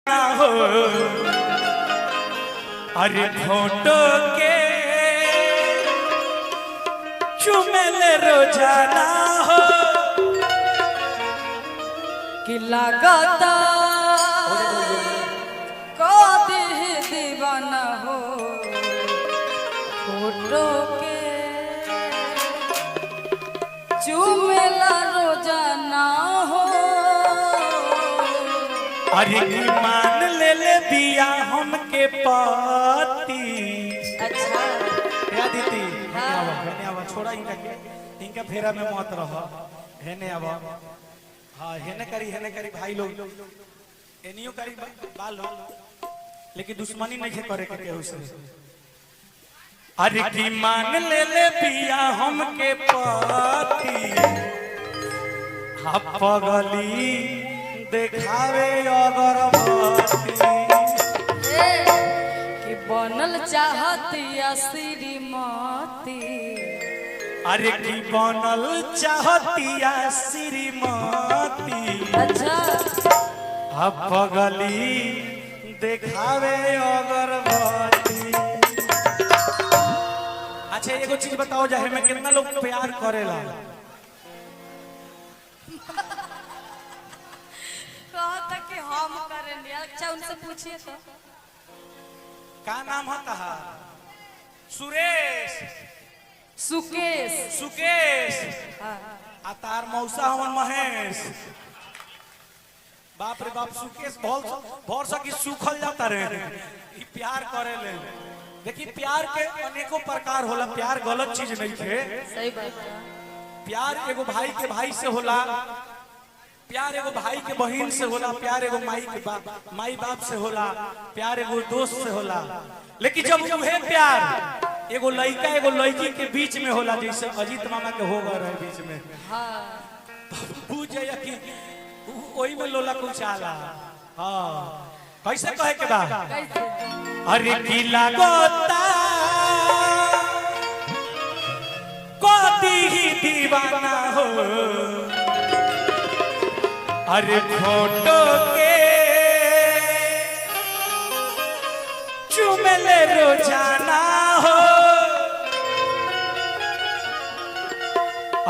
हो अरे फोटो के चुमेल रोजाना हो कि लागता को दीवाना हो फोटो के चुमेला रोजाना हो। अरे मान ले दिया हमके पाती। अच्छा या दीदी हेने आवा छोड़ा इनका फेरा में मत रह। हेने आवा हाँ हेने करी भाई लोग एनियो करी बाल लेकिन दुश्मनी नहीं करे के केहू से। अरे की मान ले दिया हमके पाती हाँ पगली देखावे अगरबत्ती कि बनल चाहतिया श्रीमती। अरे की बनल चाहतिया श्रीमती। अच्छा अब पगली देखावे अगरबत्ती। अच्छा एगो चीज बताओ जाहे में कितना लोग प्यार करेला। कहता कि हम करेंगे। अच्छा उनसे पूछिए तो का नाम है कहा? सुरेश सुकेश आ तार मौसा हमन महेश। बाप रे बाप सुकेश भौर सकी सुखल जाता रहे ई प्यार करे ले। देखी प्यार के अनेकों प्रकार होला। प्यार गलत चीज नहीं थे। सही बात है। प्यार एगो भाई के भाई से होला, प्यार एगो भाई के बहन से होला, प्यार एगो माई बाप से होला, प्यार एगो दोस्त से होला। लेकिन जब उहे प्यार एगो लड़का एगो लड़की के बीच में होला जैसे अजीत मामा के हो गए रहे बीच में बुझ जाइए कि वही में लोला कुछ आला। हाँ कैसे कहे के बा? अरे की लागोता कोती ही दीवाना हो अरे फोटो के चुमेल रोजाना हो।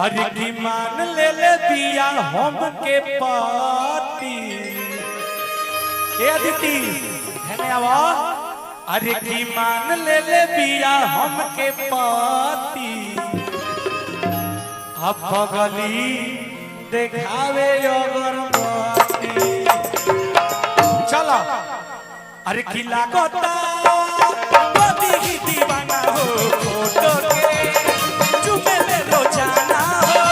अरे की मान ले दिया हमके पाती। ए अदिति हेने आवा। अरे की मान ले दिया हमके पाती अब पगली देखावे अगरबत्ती। चलो अरे की लागता कोती दीवाना हो फोटो के चुमेल रोजाना हो।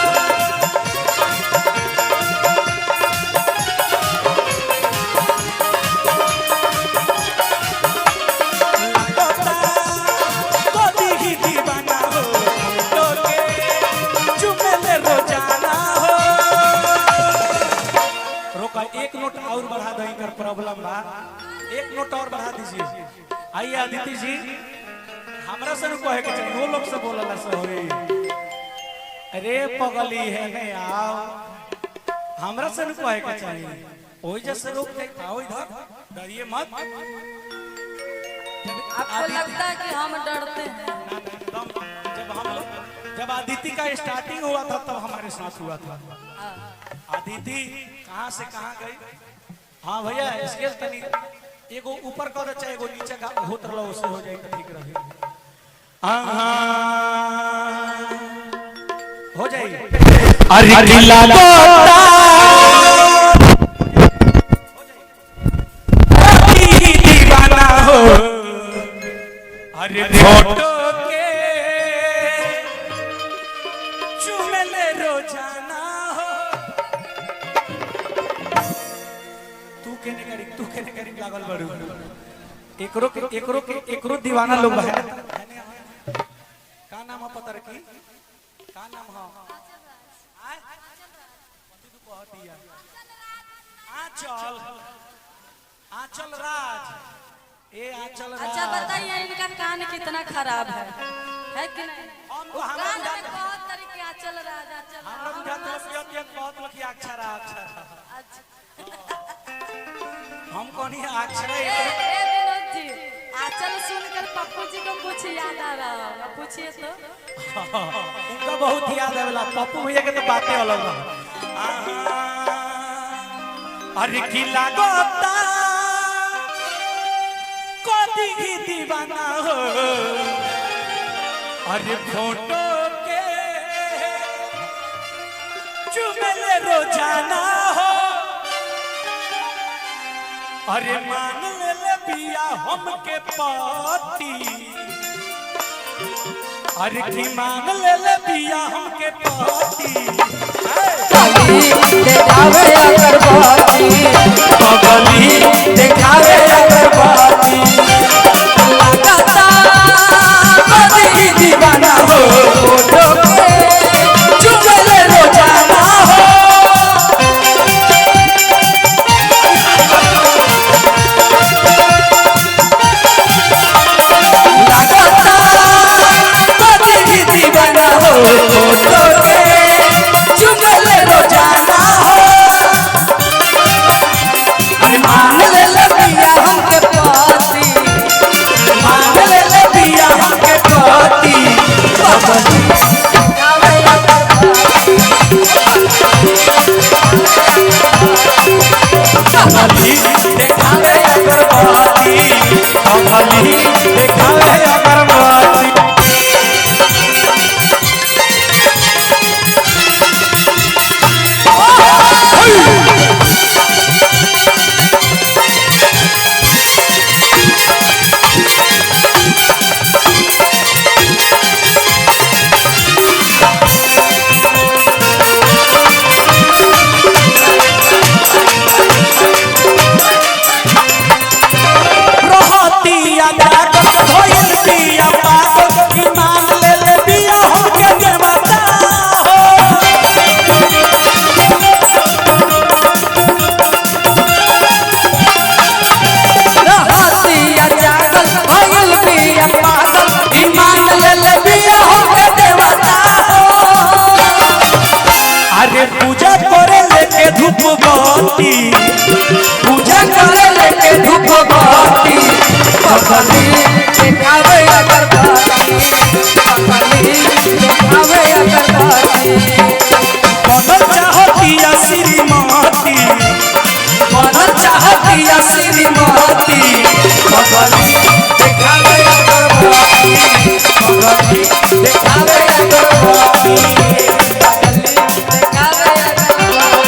लागता कोती दीवाना हो फोटो के चुमेल रोजाना हो। रोका एक नोट और बढ़ा दो इनका प्रॉब्लम बा। एक नोट और बढ़ा दीजिए। आइए अदिति जी हमरा से कहे के चाहिए वो लोग से बोलला से होई। अरे पगली है ने आओ हमरा से कहे के चाहिए ओई जैसे रोक दे आओ इधर डरिए मत। आपको लगता है कि हम डरते हैं? जब हम लोग जब अदिति का स्टार्टिंग हुआ था तब हमारे साथ हुआ था। अदिति कहाँ से कहाँ गई? हाँ भैया स्केल तनी एगो ऊपर कर दे चाहे एगो नीचे का होत रहो उससे हो जाए तो ठीक रहे। हो जाए। अरे लागोता दीवाना हो अरे फोटो के चुमेल रोजाना हो। तू केने करी लागल बड़ू एकरो दीवाना लोग है। का नाम है पता रखी? का नाम है? आंचल राज। ए आंचल राज। अच्छा बताइए इनका कान कितना खराब है कि नहीं? कान में बहुत तरीके आंचल राज हम जाते हैं बहुत लखी अक्षरा। हम कौन है अक्षर विनोद जी, आंचल सुनकर पप्पू जी को कुछ याद आ रहा होगा, पूछिए तो। उनका बहुत याद है वाला पप्पू भैया के तो बातें अलग है। अरे की लागता कदी ही दीवाना हो, अरे फोटो के चुमेले रोजाना हो, अरे मान ले बिया हमके पाती, अरे की मान ले बिया हमके पाती, देखावे अगरबत्ती बगली देखावे अगरबत्ती, लगता कदी दीवाना हो, फोटो के चुमेले रोजाना हो, लगता कदी दीवाना हो, फोटो के चुमेले रोजाना हो, मान ले बिया हमके पाती, मान ले बिया हमके पाती, देखावे अगरबत्ती बगली देखावे अगरबत्ती, बगली देखावे अगरबत्ती। रहतिया जागत भइल बिया पागल, की मान ले बिया हमके देवता हो, रहतिया जागल भइल बिया पागल, ईमान ले बिया हमके देवता हो, अरे पूजा करे लेके धूप बत्ती, पूजा करे लेके धूप बत्ती, बगली देखावे अगरबत्ती, बगली देखावे अगरबत्ती, बनल चाहतिया श्रीमती, बनल चाहतिया श्रीमती, बगली देखावे अगरबत्ती, बगली देखावे अगरबत्ती, बगली देखावे अगरबत्ती।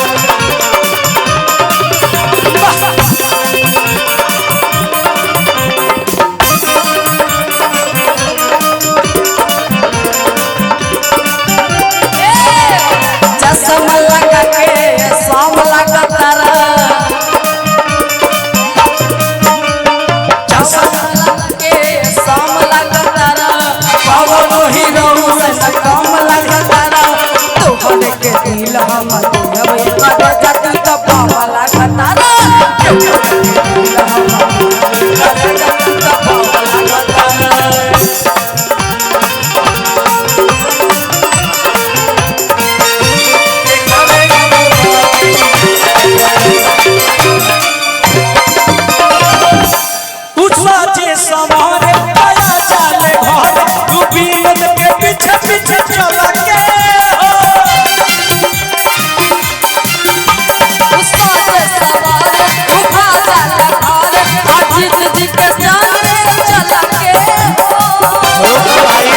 चश्मा लगा के शाम लगा तारा, चश्मा लगा के शाम लगा तारा, बाबा हीरो से कम लगा तारा, तोहरे के दिल हम दिलवे कर जति तो बाबा लगा तारा, तोहरे के दिल हम कर जति तो बाबा लगा तारा। उछवा जे समारे पाया चाले घर, तू बीनद के पीछे पीछे चला के हो, उसका से सवार उठा जाला घर, अजीत जी के जाने चला के हो। भाई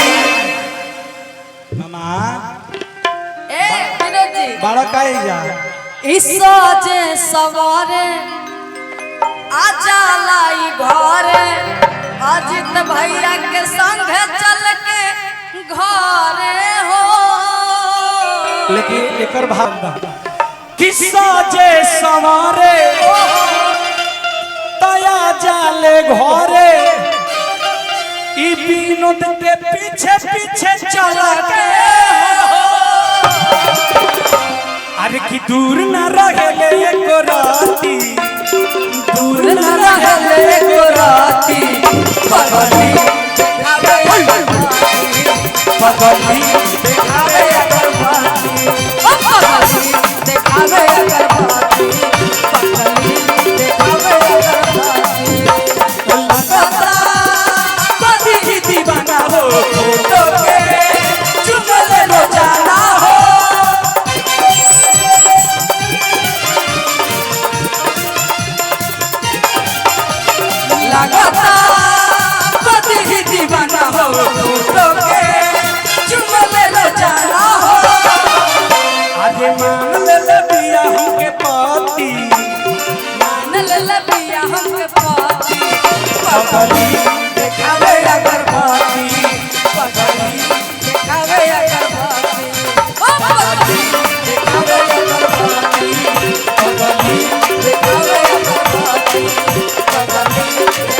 मामा विनोद जी, बड़ा काई जा ईसा जे सवारे आजा लाई घरे, अजीत भैया के संग चल के घरे हो, लेकिन एकर भाग बा किस्सा जे सवारे तया जाले घरे, ई विनोद के पीछे पीछे चला के हो, अरे की दूर न रहे एको राती, दूर दूर न रहले को राती, बगली देखावे अगरबत्ती, बगली देखावे अगरबत्ती, बगली देखावे अगरबत्ती, बगली देखावे अगरबत्ती। अंगूठों के चुमले रोजाना हो। आगे मान ले बिया हमके पाती, मान ले बिया हमके पाती, पगली देखावे अगरबत्ती, पगली देखावे अगरबत्ती, ओ पगली देखावे अगरबत्ती, पगली देखावे अगरबत्ती, पगली